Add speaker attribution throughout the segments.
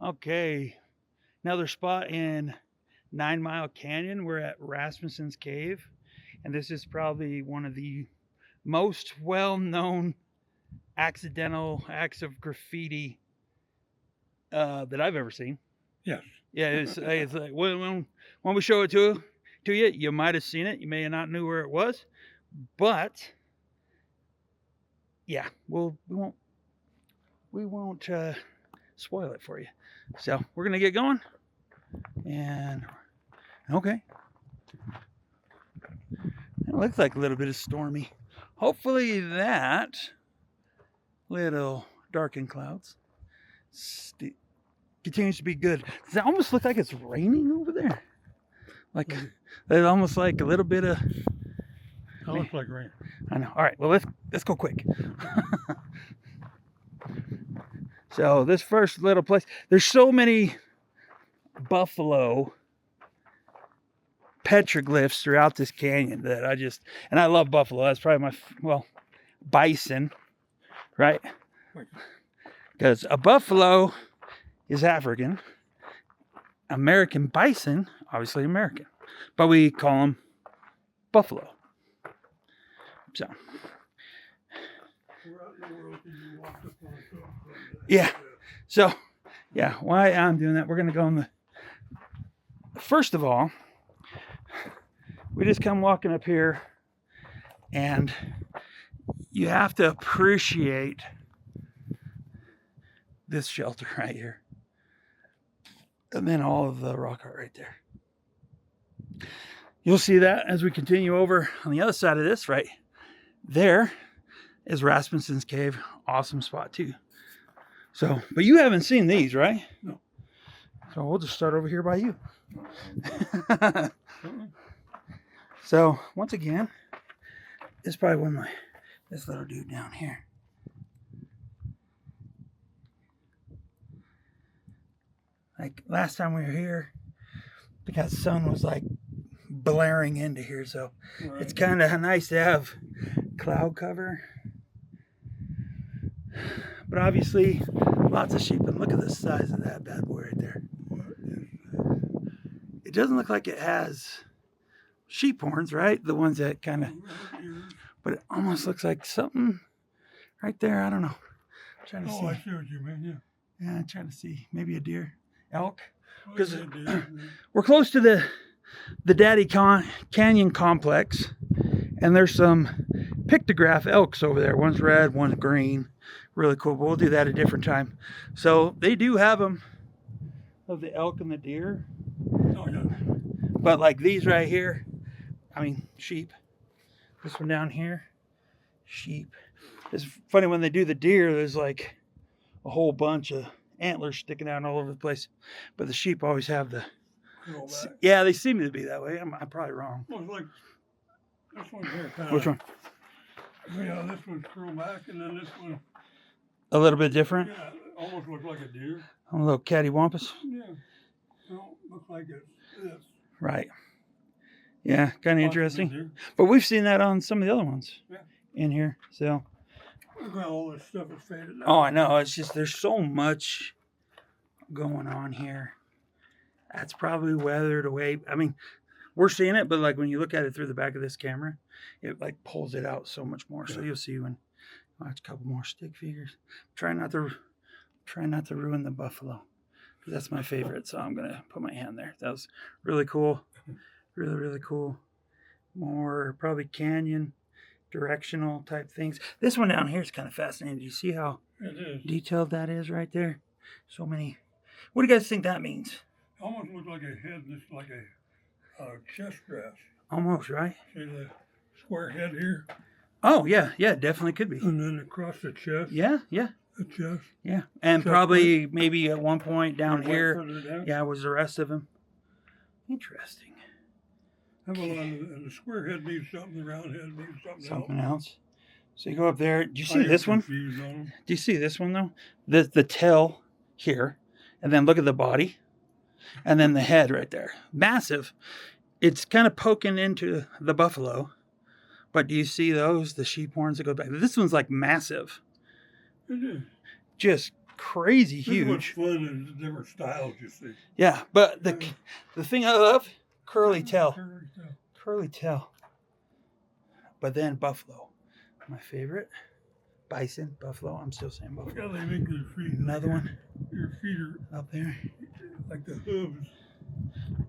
Speaker 1: Okay, another spot in 9 Mile Canyon. We're at Rasmussen's Cave, and this is probably one of the most well-known accidental acts of graffiti that I've ever seen.
Speaker 2: Yes.
Speaker 1: Yeah, it's like when we show it to you, you might have seen it. You may have not knew where it was, but yeah, we won't spoil it for you. So we're gonna get going, and okay, it looks like a little bit of stormy. Hopefully that little darkened clouds continues to be good. Does it almost look like it's raining over there? Like it's almost like a little bit of.
Speaker 2: It looks like rain.
Speaker 1: I know. All right. Well, let's go quick. So this first little place, there's so many buffalo petroglyphs throughout this canyon that I love buffalo. That's probably bison, right? Because a buffalo is African. American bison, obviously American, but we call them buffalo. So, yeah. So, yeah, why I'm doing that, we're going to go on the... First of all, we just come walking up here, and you have to appreciate this shelter right here. And then all of the rock art right there. You'll see that as we continue over on the other side of this, right there is Rasmussen's Cave. Awesome spot too. So, but you haven't seen these, right?
Speaker 2: No.
Speaker 1: So we'll just start over here by you. So once again, this is probably this little dude down here. Like last time we were here, the sun was like blaring into here, so right. It's kind of nice to have cloud cover. But obviously, lots of sheep, and look at the size of that bad boy right there. It doesn't look like it has sheep horns, right? The ones that kind of, but it almost looks like something right there. I don't know. I'm trying to see.
Speaker 2: I see what you mean, yeah.
Speaker 1: Yeah, I'm trying to see. Maybe a deer. Elk, because we're close to the Daddy Canyon complex, and there's some pictograph elks over there. One's red, one's green. Really cool, but we'll do that a different time. So they do have them of the elk and the deer.
Speaker 2: Oh, yeah.
Speaker 1: But like these right here, I mean sheep. This one down here, sheep. It's funny when they do the deer, there's like a whole bunch of antlers sticking out all over the place, but the sheep always have the. Yeah, they seem to be that way. I'm probably wrong.
Speaker 2: Well, it's like this one here.
Speaker 1: Which one?
Speaker 2: Yeah, this one's curled back, and then this one.
Speaker 1: A little bit different.
Speaker 2: Yeah, almost looks like a deer.
Speaker 1: A little cattywampus.
Speaker 2: Yeah, no, looks like it's this.
Speaker 1: Right. Yeah, kind of interesting. But we've seen that on some of the other ones.
Speaker 2: Yeah.
Speaker 1: In here, so.
Speaker 2: Look how all this stuff is faded now.
Speaker 1: Oh, I know. It's just there's so much going on here. That's probably weathered away. I mean, we're seeing it, but like when you look at it through the back of this camera, it like pulls it out so much more. Yeah. So you'll see when watch a couple more stick figures. Try not to ruin the buffalo. That's my favorite, so I'm gonna put my hand there. That was really cool. Really, really cool. More probably canyon directional type things. This one down here is kind of fascinating. Do you see how detailed that is right there? So many. What do you guys think that means?
Speaker 2: Almost looks like a head. This like a chest grass.
Speaker 1: Almost, right?
Speaker 2: See the square head here?
Speaker 1: Oh yeah, yeah, definitely could be.
Speaker 2: And then across the chest.
Speaker 1: Yeah, yeah.
Speaker 2: The chest.
Speaker 1: Yeah, and chest probably point. Maybe at one point down here. Yeah, was the rest of him. Interesting.
Speaker 2: And the square head means something, the round head means something
Speaker 1: else. So you go up there. Do you see this one? Do you see this one though? The tail here, and then look at the body, and then the head right there. Massive. It's kind of poking into the buffalo, but do you see those? The sheep horns that go back. This one's like massive.
Speaker 2: It is.
Speaker 1: Just crazy
Speaker 2: This is what's
Speaker 1: huge.
Speaker 2: fun is the different styles you see.
Speaker 1: Yeah, but the thing I love, curly tail. Curly tail. But then buffalo, my favorite. Bison, buffalo. I'm still saying
Speaker 2: Look
Speaker 1: buffalo.
Speaker 2: how they make their feet.
Speaker 1: Another one
Speaker 2: Your feet are
Speaker 1: up there.
Speaker 2: like the hooves.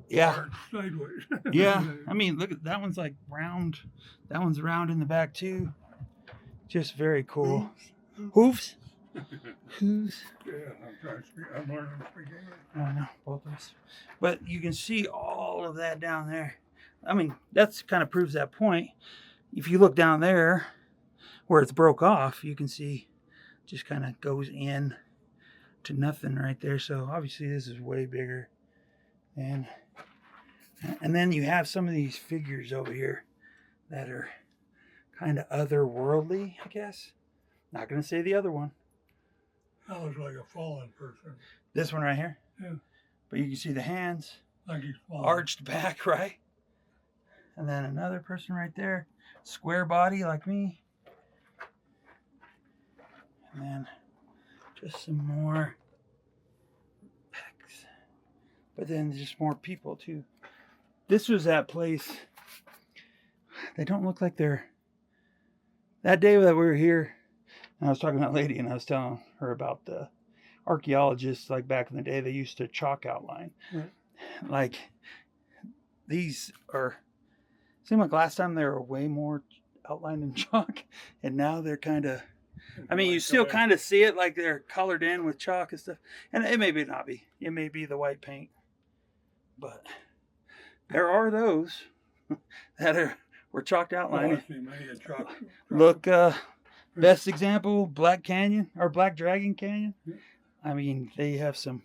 Speaker 1: Yeah.
Speaker 2: Are sideways.
Speaker 1: Yeah. I mean, look at that one's like round. That one's round in the back too. Just very cool. Hooves? Hooves?
Speaker 2: Yeah, I'm trying to speak. I'm learning to speak English.
Speaker 1: I know, both of us. But you can see all of that down there. I mean, that's kind of proves that point. If you look down there where it's broke off, you can see just kind of goes in to nothing right there. So obviously this is way bigger. And then you have some of these figures over here that are kind of otherworldly, I guess. Not going to say the other one.
Speaker 2: That looks like a fallen person.
Speaker 1: This one right here?
Speaker 2: Yeah.
Speaker 1: But you can see the hands
Speaker 2: Like he's fallen.
Speaker 1: arched back, right? And then another person right there. Square body like me. And then just some more pecs. But then just more people too. This was that place. They don't look like they're... That day that we were here, and I was talking to that lady and I was telling her about the archaeologists, like back in the day, they used to chalk outline.
Speaker 2: Right.
Speaker 1: Like these are... Seemed like last time they were way more outlined in chalk, and now they're kind of... I mean, you still kind of see it like they're colored in with chalk and stuff. And it may not be. It may be the white paint. But there are those that were chalked outline. Look, best example, Black Canyon or Black Dragon Canyon. I mean, they have some...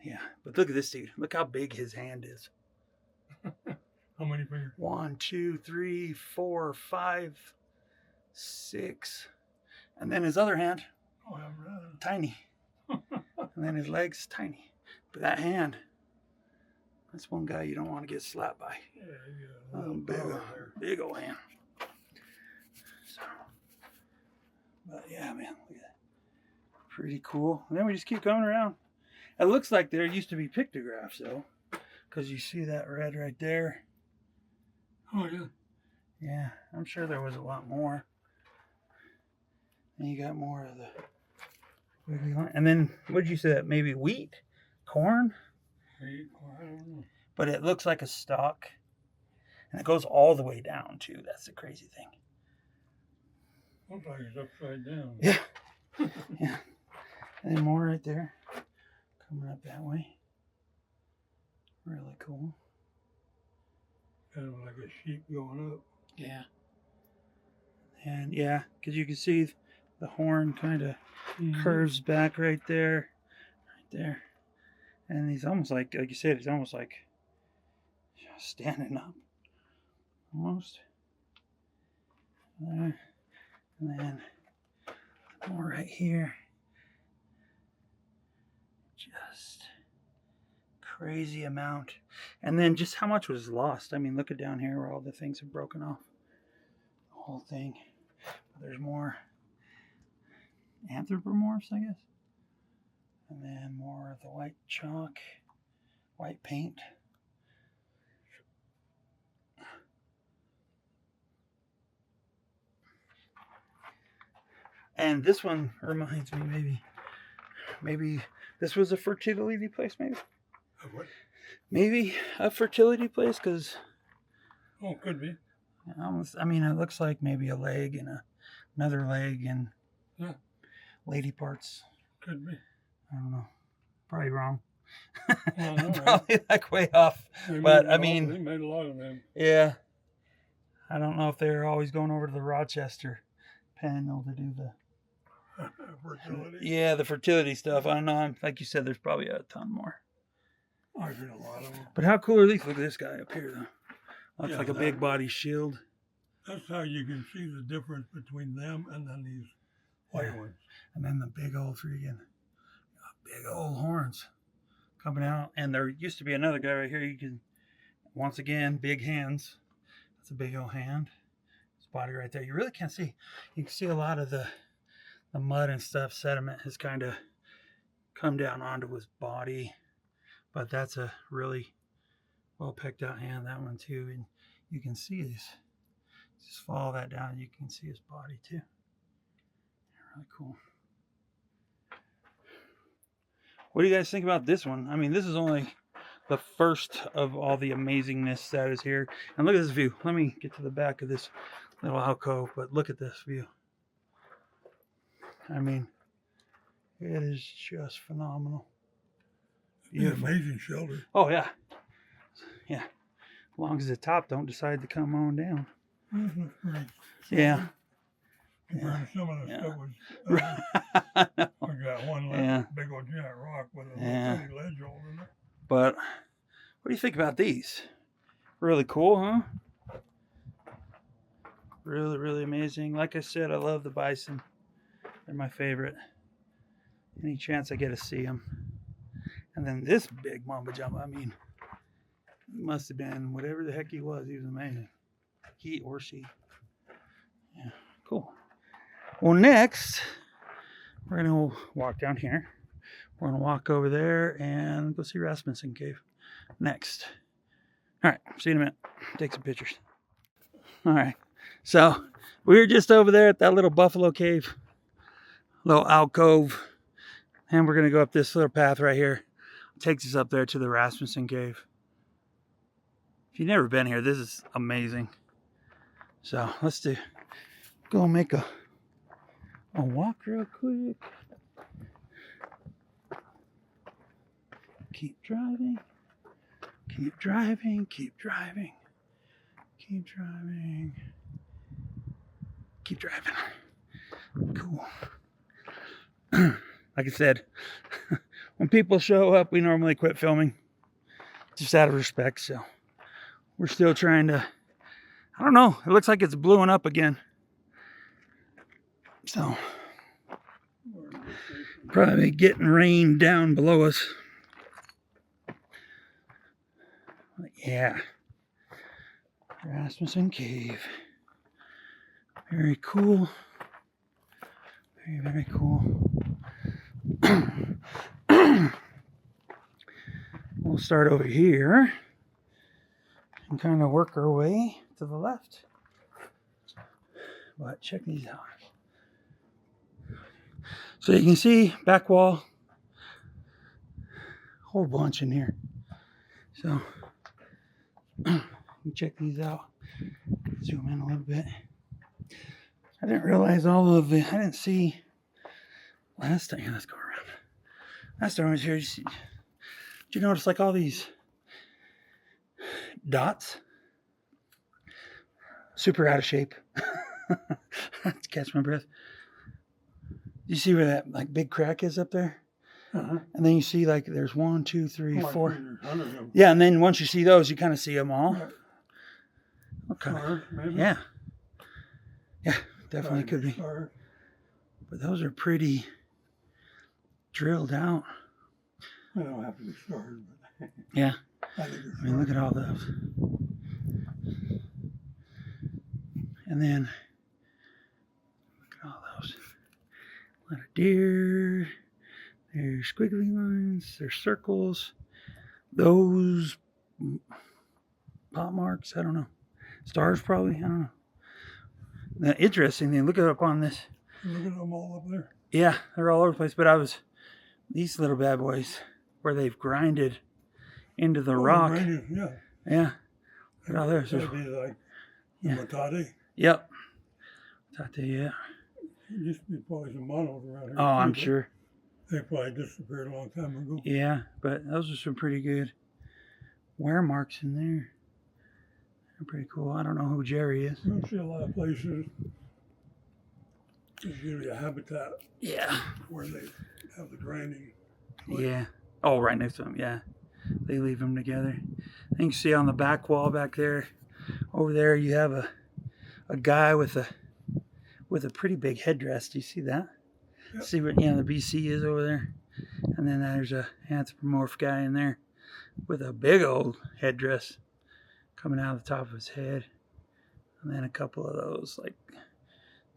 Speaker 1: Yeah, but look at this dude. Look how big his hand is.
Speaker 2: How many fingers?
Speaker 1: 1, 2, 3, 4, 5, 6. And then his other hand, tiny. And then his legs, tiny. But that hand, that's one guy you don't want to get slapped by. Yeah, big old hand. So, but yeah, man, look at that. Pretty cool. And then we just keep coming around. It looks like there used to be pictographs, though, because you see that red right there.
Speaker 2: Oh, yeah.
Speaker 1: Yeah, I'm sure there was a lot more. And you got more of the wiggly line. And then, what did you say? That maybe wheat? Corn?
Speaker 2: Wheat, I don't know.
Speaker 1: But it looks like a stalk. And it goes all the way down, too. That's the crazy thing.
Speaker 2: Looks like it's upside down.
Speaker 1: Yeah. Yeah. And then more right there. Coming up that way. Really cool.
Speaker 2: Kind of like a sheep going up.
Speaker 1: Yeah. And yeah, because you can see the horn kind of curves back right there. Right there. And he's almost like you said, he's almost like standing up. Almost. There. And then more right here. Just crazy amount. And then just how much was lost. I mean, look at down here where all the things have broken off. The whole thing. There's more anthropomorphs, I guess. And then more of the white chalk, white paint. And this one reminds me maybe this was a fertility place, maybe.
Speaker 2: A what?
Speaker 1: Maybe a fertility place, because...
Speaker 2: Oh, could be.
Speaker 1: I mean, it looks like maybe a leg and another leg and lady parts.
Speaker 2: Could be.
Speaker 1: I don't know. Probably wrong.
Speaker 2: Well,
Speaker 1: Probably like way off. But I mean,
Speaker 2: they made a lot of them.
Speaker 1: Yeah. I don't know if they're always going over to the Rochester panel to do the
Speaker 2: fertility.
Speaker 1: Yeah, the fertility stuff. I don't know. Like you said, there's probably a ton more.
Speaker 2: I've seen a lot of them.
Speaker 1: But how cool are these? Look at this guy up here, though. Looks like a big body shield.
Speaker 2: That's how you can see the difference between them and then these white ones.
Speaker 1: And then the big old horns coming out. And there used to be another guy right here. You can, once again, big hands. That's a big old hand. His body right there. You really can't see. You can see a lot of the the mud and stuff, sediment has kind of come down onto his body. But that's a really well picked out hand, that one too. And you can see his, just follow that down, you can see his body too. Really cool. What do you guys think about this one? I mean, this is only the first of all the amazingness that is here. And look at this view. Let me get to the back of this little alcove, but look at this view. I mean, it is just phenomenal.
Speaker 2: Beautiful. Amazing shelter.
Speaker 1: Oh, yeah. Yeah. As long as the top don't decide to come on down.
Speaker 2: This looks great.
Speaker 1: Yeah.
Speaker 2: Compared to some of the stuff was, we got one big old giant rock with a little tiny ledge hole in it.
Speaker 1: But what do you think about these? Really cool, huh? Really, really amazing. Like I said, I love the bison. They're my favorite. Any chance I get to see them. And then this big mamba jumbo, I mean, he must have been whatever the heck he was. He was amazing. He or she. Yeah, cool. Well, next, we're going to walk down here. We're going to walk over there and go see Rasmussen Cave next. All right, see you in a minute. Take some pictures. All right, so we were just over there at that little buffalo cave, little alcove, and we're going to go up this little path right here. It takes us up there to the Rasmussen Cave. If you've never been here, this is amazing. So let's go make a walk real quick. Keep driving. Keep driving. Keep driving. Keep driving. Keep driving. Cool. Like I said, when people show up, we normally quit filming. Just out of respect, so we're still trying to, I don't know, it looks like it's blowing up again. So, probably getting rain down below us. But yeah. Rasmussen Cave. Very cool. Very, very cool. We'll start over here and kind of work our way to the left. But check these out. So you can see back wall, whole bunch in here. So you check these out. Zoom in a little bit. I didn't realize all of it. I didn't see last time. Let's go around. Last time I was here, did you notice like all these dots? Super out of shape. To catch my breath. You see where that like big crack is up there? And then you see like there's 1, 2, 3, 4. Yeah, and then once you see those, you kind of see them all. Okay. Yeah. Yeah, definitely could be. But those are pretty drilled out.
Speaker 2: I don't have to be stars, but
Speaker 1: yeah. I mean, look at all those. And then look at all those. A lot of deer. There's squiggly lines. There's circles. Those pot marks. I don't know. Stars probably. I don't know. The interesting thing. Look up on this.
Speaker 2: Look at them all up there.
Speaker 1: Yeah, they're all over the place. But these little bad boys where they've grinded into the rock.
Speaker 2: Yeah.
Speaker 1: Yeah. Look at all there.
Speaker 2: That'd be like Matate.
Speaker 1: Yep. Matate, yeah.
Speaker 2: There used to be probably some monos around here.
Speaker 1: Oh, I'm sure.
Speaker 2: They probably disappeared a long time ago.
Speaker 1: Yeah, but those are some pretty good wear marks in there. They're pretty cool. I don't know who Jerry is.
Speaker 2: You don't see a lot of places. There's usually a habitat.
Speaker 1: Yeah.
Speaker 2: Where they have the grinding.
Speaker 1: Yeah. Oh, right next to them. Yeah. They leave them together. I think you see on the back wall back there, over there, you have a guy with a pretty big headdress. Do you see that? Yep. See what the BC is over there? And then there's a anthropomorph guy in there with a big old headdress coming out of the top of his head. And then a couple of those like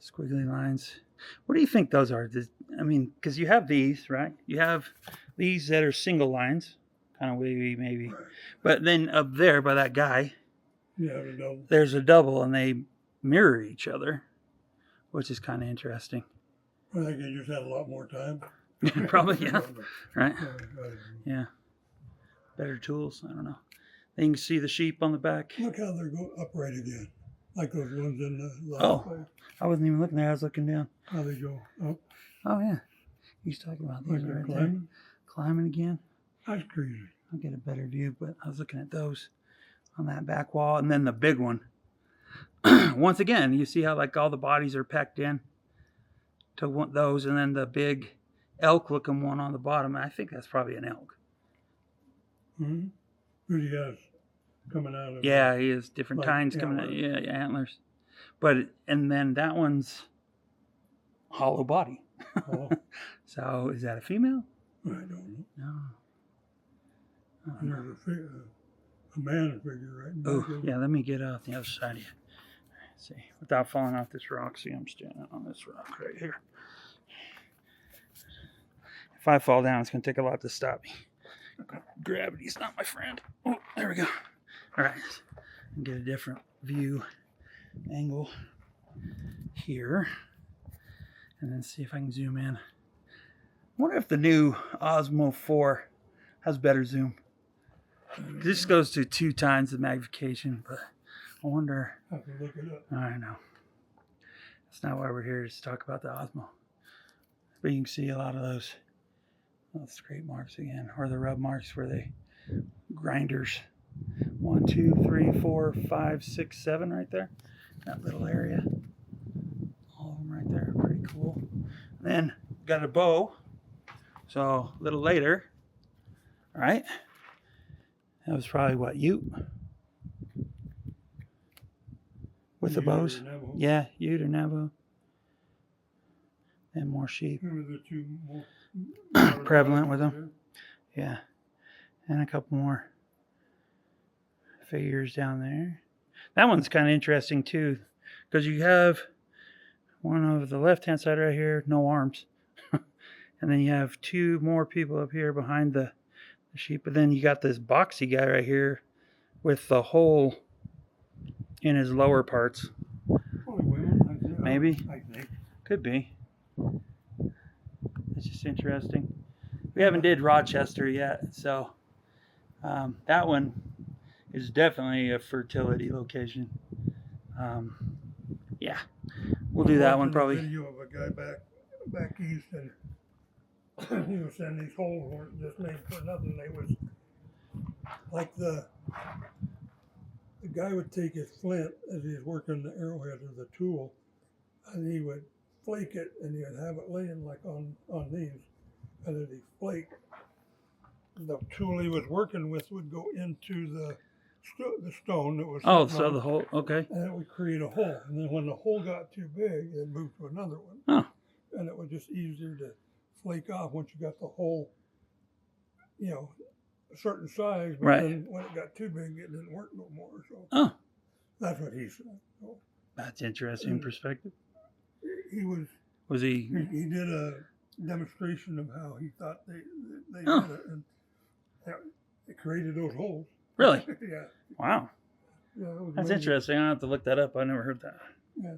Speaker 1: squiggly lines. What do you think those are? I mean, because you have these, right? You have these that are single lines, kind of wavy maybe.
Speaker 2: Right.
Speaker 1: But then up there by that guy, there's a double, and they mirror each other, which is kind of interesting.
Speaker 2: I think they just had a lot more time.
Speaker 1: Probably, yeah. Right? Yeah. Better tools. I don't know. Then you can see the sheep on the back.
Speaker 2: Look how they're upright again, like those ones in the last place.
Speaker 1: I wasn't even looking there. I was looking down.
Speaker 2: How they go up.
Speaker 1: Oh, yeah. He's talking about these right there. Climbing again.
Speaker 2: That's crazy.
Speaker 1: I'll get a better view, but I was looking at those on that back wall. And then the big one. Once again, you see how like all the bodies are packed in to those, and then the big elk-looking one on the bottom. I think that's probably an elk.
Speaker 2: Mm-hmm. Who he has coming out of?
Speaker 1: Yeah, he has different
Speaker 2: like
Speaker 1: kinds coming out. Yeah, antlers. And then that one's hollow body.
Speaker 2: Oh.
Speaker 1: So is that a female?
Speaker 2: I don't know.
Speaker 1: No.
Speaker 2: There's a man figure right now.
Speaker 1: Oh, yeah, let me get off the other side of you. Let's see, without falling off this rock. See, I'm standing on this rock right here. If I fall down, it's going to take a lot to stop me. Gravity's not my friend. Oh, there we go. All right. And get a different view angle here. And then see if I can zoom in. I wonder if the new Osmo 4 has better zoom. This goes to 2 times the magnification, but I wonder.
Speaker 2: I have to look it up.
Speaker 1: I know. That's not why we're here, to talk about the Osmo. But you can see a lot of those scrape marks again, or the rub marks where they grinders. 1, 2, 3, 4, 5, 6, 7 right there. That little area. All of them right there. Pretty cool. Then got a bow. So a little later. All right. That was probably what, Ute? With the bows? Yeah, Ute or Navajo. And more sheep.
Speaker 2: Who are the two more
Speaker 1: prevalent with them? Yeah. And a couple more figures down there. That one's kind of interesting too, because you have one of the left-hand side right here, no arms. And then you have 2 more people up here behind the sheep. But then you got this boxy guy right here with the hole in his lower parts. Maybe.
Speaker 2: I think.
Speaker 1: Could be. It's just interesting. We haven't did Rochester yet, so that one is definitely a fertility location. Yeah, we'll do that one probably.
Speaker 2: A video of a guy back east, and he was saying these holes weren't just made for nothing. They was like the guy would take his flint as he was working the arrowhead of the tool, and he would flake it, and he would have it laying like on these, and as he flaked, the tool he was working with would go into the stone that was
Speaker 1: so the hole, okay,
Speaker 2: and it would create a hole, and then when the hole got too big, it moved to another one.
Speaker 1: Oh.
Speaker 2: And it was just easier to flake off once you got the hole, a certain size, but
Speaker 1: right.
Speaker 2: Then when it got too big, it didn't work no more. So that's what he said. So,
Speaker 1: that's interesting perspective.
Speaker 2: Was he did a demonstration of how he thought they did it, and it created those holes.
Speaker 1: Really?
Speaker 2: Yeah.
Speaker 1: Wow.
Speaker 2: Yeah,
Speaker 1: that's interesting. I'll have to look that up. I never heard that.
Speaker 2: Yeah.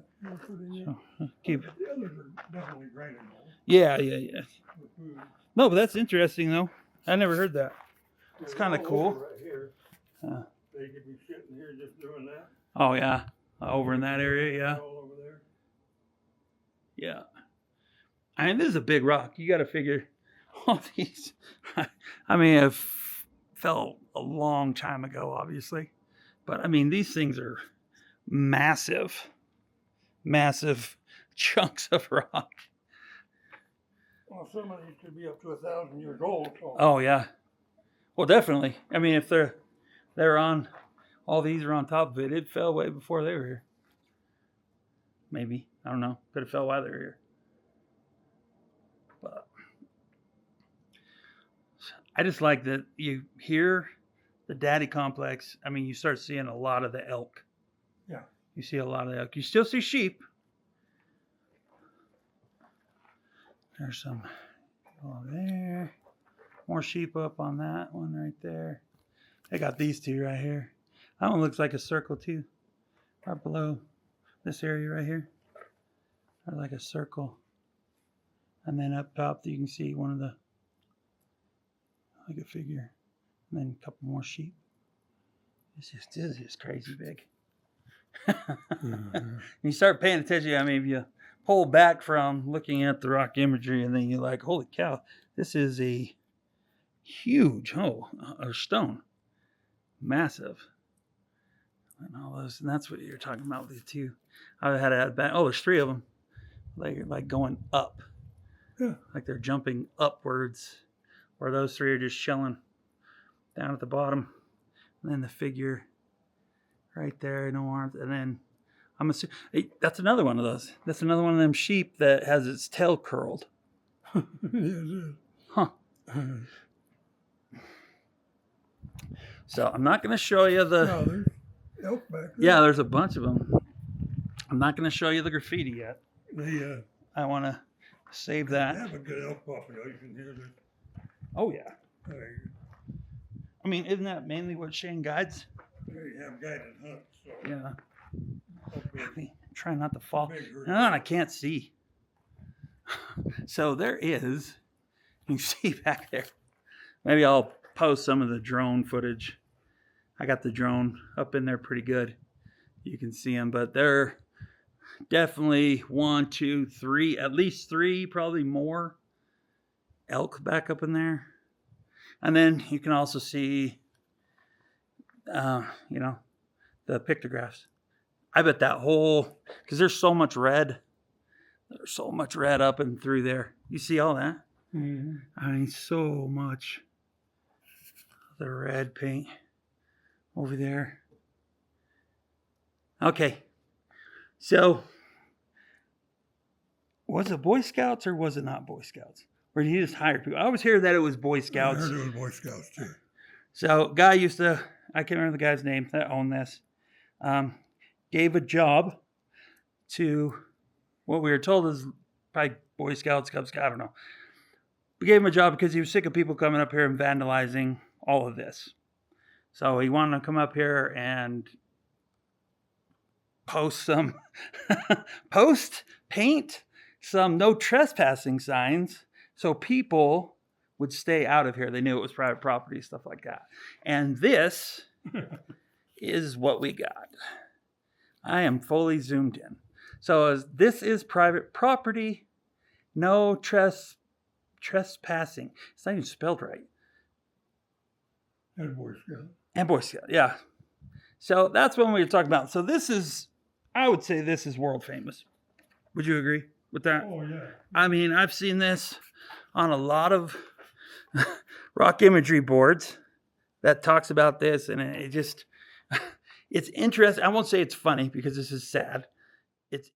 Speaker 1: So, keep.
Speaker 2: The others are definitely grinding holes.
Speaker 1: Yeah. No, but that's interesting though. I never heard that. It's kind of cool.
Speaker 2: Right here. They could be sitting here just doing that.
Speaker 1: Oh yeah, over in that area, yeah.
Speaker 2: All over there.
Speaker 1: Yeah. I mean, this is a big rock. You got to figure all these. I mean, it fell a long time ago, obviously, but I mean, these things are massive chunks of rock.
Speaker 2: Well, some of these could be up to 1,000 years old. So.
Speaker 1: Oh yeah. Well, definitely. I mean, if they're on, all these are on top of it. It fell way before they were here. Maybe. I don't know. Could have fell while they were here. But I just like that you hear the daddy complex. I mean, you start seeing a lot of the elk.
Speaker 2: Yeah.
Speaker 1: You see a lot of the elk. You still see sheep. There's some over there. More sheep up on that one right there. I got these two right here. That one looks like a circle too. Right below this area right here. Or like a circle. And then up top you can see one of the, like a figure. And then a couple more sheep. This is just crazy big. You start paying attention. I mean, if you pull back from looking at the rock imagery and then you're like, holy cow, this is a huge hole or stone. Massive. And all those, and that's what you're talking about with the two. I had to add back. Oh, there's three of them. Like going up.
Speaker 2: Yeah.
Speaker 1: Like they're jumping upwards. Or those three are just chilling down at the bottom. And then the figure right there, no arms. And then I'm assuming that's another one of those. That's another one of them sheep that has its tail curled.
Speaker 2: Yes, it is.
Speaker 1: Huh. So I'm not going to show you the.
Speaker 2: No, there's elk back there.
Speaker 1: Yeah, there's a bunch of them. I'm not going to show you the graffiti yet.
Speaker 2: They
Speaker 1: I want to save that.
Speaker 2: have a good elk population here.
Speaker 1: Oh yeah.
Speaker 2: They
Speaker 1: I mean, isn't that mainly what Shane guides?
Speaker 2: have guided hunts. So
Speaker 1: Yeah.
Speaker 2: hopefully
Speaker 1: Try not to fall.
Speaker 2: big herd.
Speaker 1: No, and I can't see. So there is. You can see back there. Maybe I'll post some of the drone footage. I got the drone up in there pretty good. You can see them, but they're definitely 1, 2, 3, at least 3, probably more elk back up in there. And then you can also see, the pictographs. I bet that whole, because there's so much red. There's so much red up and through there. You see all that?
Speaker 2: Mm-hmm.
Speaker 1: I mean, so much. The red paint over there. Okay. So, was it Boy Scouts or was it not Boy Scouts? Or did you just hire people? I always hear that it was Boy
Speaker 2: I
Speaker 1: Scouts.
Speaker 2: heard it was Boy Scouts too.
Speaker 1: So, guy used to, I can't remember the guy's name that owned this, gave a job to what we were told is probably Boy Scouts, Cub Scouts, I don't know. We gave him a job because he was sick of people coming up here and vandalizing all of this. So he wanted to come up here and paint some no trespassing signs so people would stay out of here. They knew it was private property, stuff like that. And this is what we got. I am fully zoomed in. So as this is private property, no trespassing. It's not even spelled right.
Speaker 2: And Boy Scouts.
Speaker 1: And Boy Scout, yeah. So that's what we were talking about. So this is, I would say this is world famous. Would you agree with that?
Speaker 2: Oh yeah.
Speaker 1: I mean, I've seen this on a lot of rock imagery boards that talks about this, and it just, it's interesting. I won't say it's funny because this is sad. It's,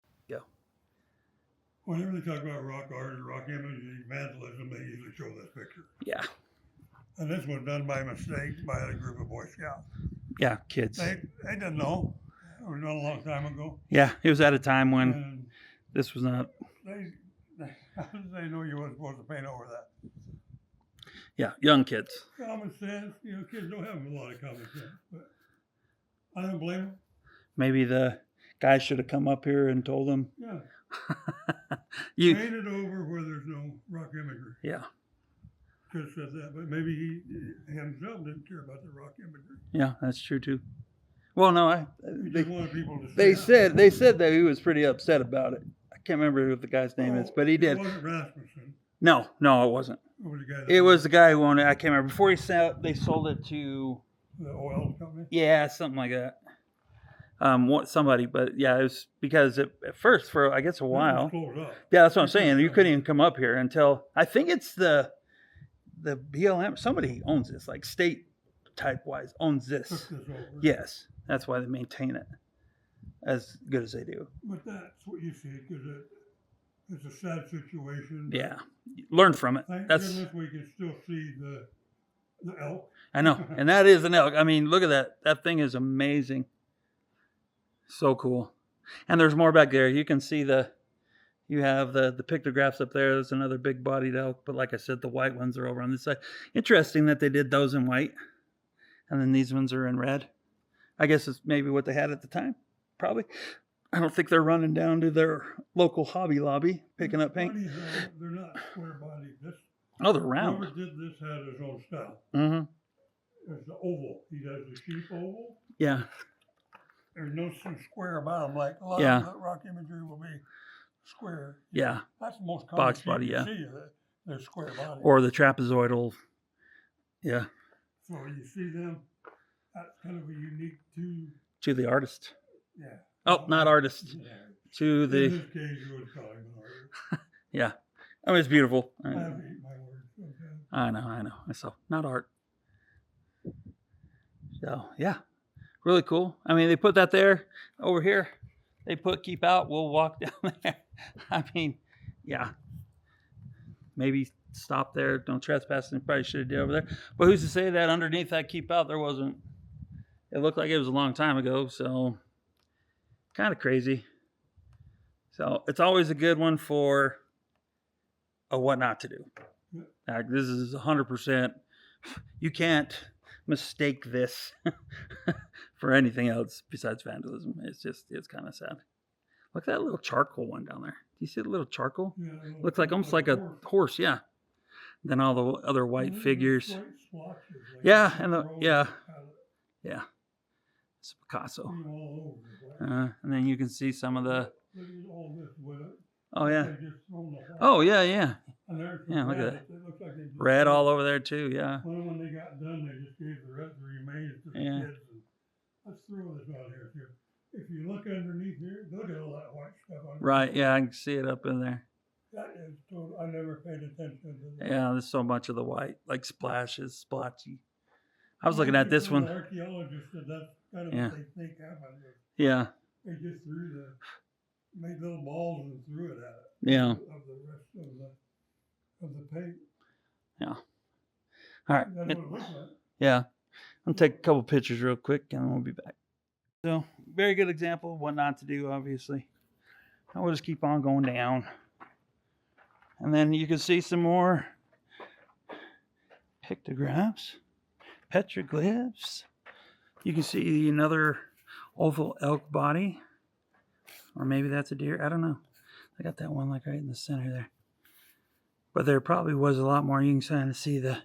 Speaker 2: Whenever they talk about rock art or rock imagery, vandalism, they usually show this picture.
Speaker 1: yeah,
Speaker 2: And this was done by mistake by a group of Boy Scouts.
Speaker 1: yeah, kids.
Speaker 2: They didn't know. It was done a long time ago.
Speaker 1: Yeah, it was at a time when
Speaker 2: And
Speaker 1: this was not,
Speaker 2: they know you weren't supposed to paint over that.
Speaker 1: yeah, young kids.
Speaker 2: Common sense, kids don't have a lot of common sense, but I don't blame them.
Speaker 1: Maybe the guy should have come up here and told them.
Speaker 2: Yeah,
Speaker 1: You,
Speaker 2: paint it over where there's no rock imagery.
Speaker 1: yeah,
Speaker 2: Could have said that, but maybe he himself didn't care about the rock imagery.
Speaker 1: yeah, that's true too. Well, no,
Speaker 2: He just wanted people to
Speaker 1: they
Speaker 2: stay out.
Speaker 1: said that he was pretty upset about it. I can't remember what the guy's name is, but he
Speaker 2: It
Speaker 1: did.
Speaker 2: wasn't Rasmussen.
Speaker 1: No, it wasn't.
Speaker 2: It was the guy.
Speaker 1: It was the guy who owned it. I can't remember. Before they sold it to,
Speaker 2: the oil company.
Speaker 1: yeah, something like that. Somebody, but yeah, it was because at first for I guess a while.
Speaker 2: It was closed up.
Speaker 1: Yeah, that's what I'm saying. You couldn't even come up here until I think it's the BLM. Somebody owns this, like state type wise owns
Speaker 2: Took
Speaker 1: this.
Speaker 2: this over.
Speaker 1: Yes, that's why they maintain it as good as they do.
Speaker 2: But that's what you see, because it's a sad situation.
Speaker 1: Yeah, learn from it.
Speaker 2: Thank
Speaker 1: That's
Speaker 2: goodness we can still see the elk.
Speaker 1: I know, and that is an elk. I mean, look at that. That thing is amazing. So cool. And there's more back there. You can see the You have the pictographs up there. There's another big-bodied elk, but like I said, the white ones are over on this side. Interesting that they did those in white, and then these ones are in red. I guess it's maybe what they had at the time. Probably. I don't think they're running down to their local Hobby Lobby picking up paint.
Speaker 2: Bodies are, they're not square bodied. This,
Speaker 1: Oh, they're round.
Speaker 2: whoever did this had his own style.
Speaker 1: Mm-hmm.
Speaker 2: There's the oval. He does the sheep oval.
Speaker 1: Yeah.
Speaker 2: There's no square about them. Like a lot
Speaker 1: Yeah.
Speaker 2: of the rock imagery will be square.
Speaker 1: Yeah.
Speaker 2: That's the most common
Speaker 1: Box
Speaker 2: sheep
Speaker 1: body,
Speaker 2: you
Speaker 1: yeah.
Speaker 2: see. They're square bodied.
Speaker 1: Or the trapezoidal. Yeah.
Speaker 2: So you see them. That's kind of a unique
Speaker 1: To the artist.
Speaker 2: yeah.
Speaker 1: Oh, not artist.
Speaker 2: Yeah.
Speaker 1: To
Speaker 2: In
Speaker 1: the.
Speaker 2: this case, you would call him an artist.
Speaker 1: Yeah. I mean, it's beautiful.
Speaker 2: I have to eat my words sometimes.
Speaker 1: I know. So, not art. So, yeah. Really cool. I mean, they put that there. Over here, they put keep out. We'll walk down there. I mean, yeah. Maybe stop there. Don't trespass. And probably should have did over there. But who's to say that underneath that keep out there wasn't. It looked like it was a long time ago. So, kind of crazy. So, it's always a good one for a what not to do. This is 100%. You can't mistake this for anything else besides vandalism. It's kind of sad. Look at that little charcoal one down there. Do you see the little charcoal?
Speaker 2: Yeah,
Speaker 1: Looks like almost like a horse, yeah. Then all the other white figures.
Speaker 2: Slight splotches, like
Speaker 1: Yeah, and the
Speaker 2: rose
Speaker 1: yeah,
Speaker 2: palette.
Speaker 1: yeah. It's Picasso.
Speaker 2: All over the place.
Speaker 1: And then you can see some of the.
Speaker 2: Look at all this with it.
Speaker 1: Oh yeah.
Speaker 2: They just thrown the whole-
Speaker 1: Oh yeah.
Speaker 2: And there's
Speaker 1: Yeah,
Speaker 2: some
Speaker 1: look at
Speaker 2: red.
Speaker 1: that.
Speaker 2: It looks like they just
Speaker 1: Red
Speaker 2: threw-
Speaker 1: all over there too. Yeah.
Speaker 2: Well, when they got done, they just gave the remains to the
Speaker 1: Yeah.
Speaker 2: kids. And let's throw this out here too. If you look underneath here, look at all that white stuff.
Speaker 1: Right. Yeah, I can see it up in there.
Speaker 2: That is total. I never paid attention to that.
Speaker 1: Yeah, there's so much of the white, like splashes, splotchy. I was looking at this one.
Speaker 2: Archaeologists said that's kind of
Speaker 1: Yeah.
Speaker 2: what they think happened.
Speaker 1: Yeah.
Speaker 2: They just made little balls and threw it at it.
Speaker 1: Yeah.
Speaker 2: Of the rest of the paint.
Speaker 1: Yeah. All right.
Speaker 2: That's what it looks like.
Speaker 1: Yeah. I'll take a couple pictures real quick and we'll be back. So, very good example of what not to do, obviously. I will just keep on going down. And then you can see some more pictographs, petroglyphs. You can see another oval elk body. Or maybe that's a deer. I don't know. I got that one like right in the center there. But there probably was a lot more. You can kind of see the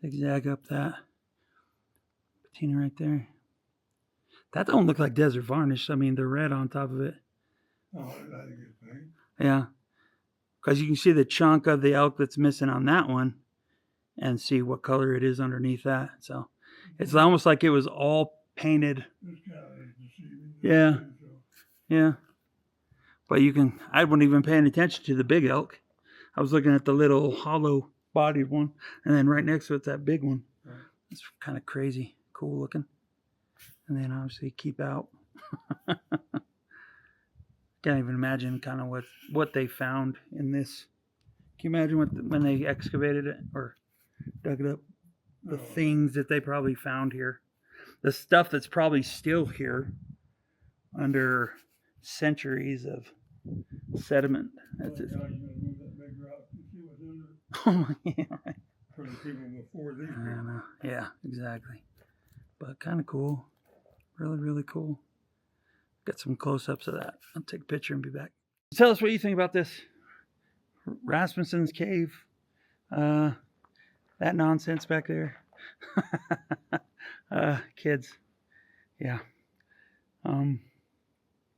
Speaker 1: zigzag up that patina right there. That don't look like desert varnish. I mean, the red on top of it.
Speaker 2: Oh, that's a good paint.
Speaker 1: Yeah. Because you can see the chunk of the elk that's missing on that one and see what color it is underneath that. So it's almost like it was all painted.
Speaker 2: This guy is deceiving.
Speaker 1: Yeah.
Speaker 2: So,
Speaker 1: Yeah. But I wasn't even paying attention to the big elk. I was looking at the little hollow bodied one. And then right next to it's that big one.
Speaker 2: Right.
Speaker 1: It's kind of crazy. Cool looking. And then obviously keep out. Can't even imagine kind of what they found in this. Can you imagine when they excavated it or dug it up? The things that they probably found here. The stuff that's probably still here under centuries of sediment. That's
Speaker 2: well,
Speaker 1: just,
Speaker 2: now you're gonna move that big rock to see what's under it
Speaker 1: oh my, yeah, right.
Speaker 2: for the people before these.
Speaker 1: I don't know. Yeah, exactly. But kind of cool. Really, really cool. Got some close-ups of that. I'll take a picture and be back. Tell us what you think about this. Rasmussen's cave. That nonsense back there. Kids. Yeah.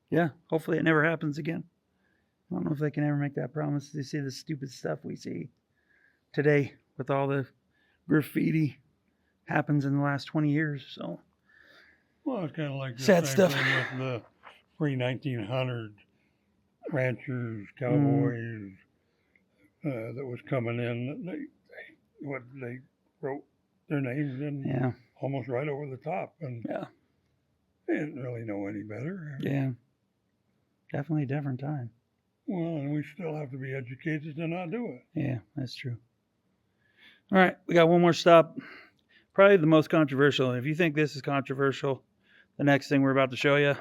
Speaker 1: Yeah, hopefully it never happens again. I don't know if they can ever make that promise. They see the stupid stuff we see today with all the graffiti happens in the last 20 years. So,
Speaker 2: Well, it's kind of like the
Speaker 1: Sad
Speaker 2: same
Speaker 1: stuff.
Speaker 2: thing with the pre-1900 ranchers, cowboys that was coming in. They wrote their names in
Speaker 1: yeah,
Speaker 2: almost right over the top, and
Speaker 1: yeah,
Speaker 2: they didn't really know any better.
Speaker 1: yeah. Definitely a different time.
Speaker 2: Well, and we still have to be educated to not do it.
Speaker 1: Yeah, that's true. All right, we got one more stop. Probably the most controversial. If you think this is controversial, the next thing we're about to show you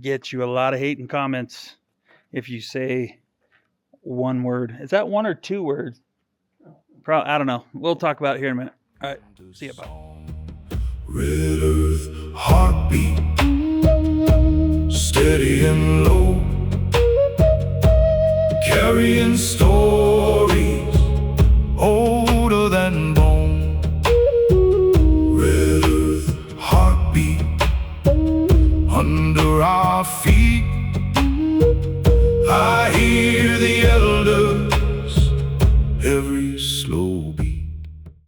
Speaker 1: gets you a lot of hate and comments. if you say one word. Is that one or two words? Probably, I don't know. We'll talk about it here in a minute. All right. See you. Bye.
Speaker 3: Red earth heartbeat, steady and low, carrying stone.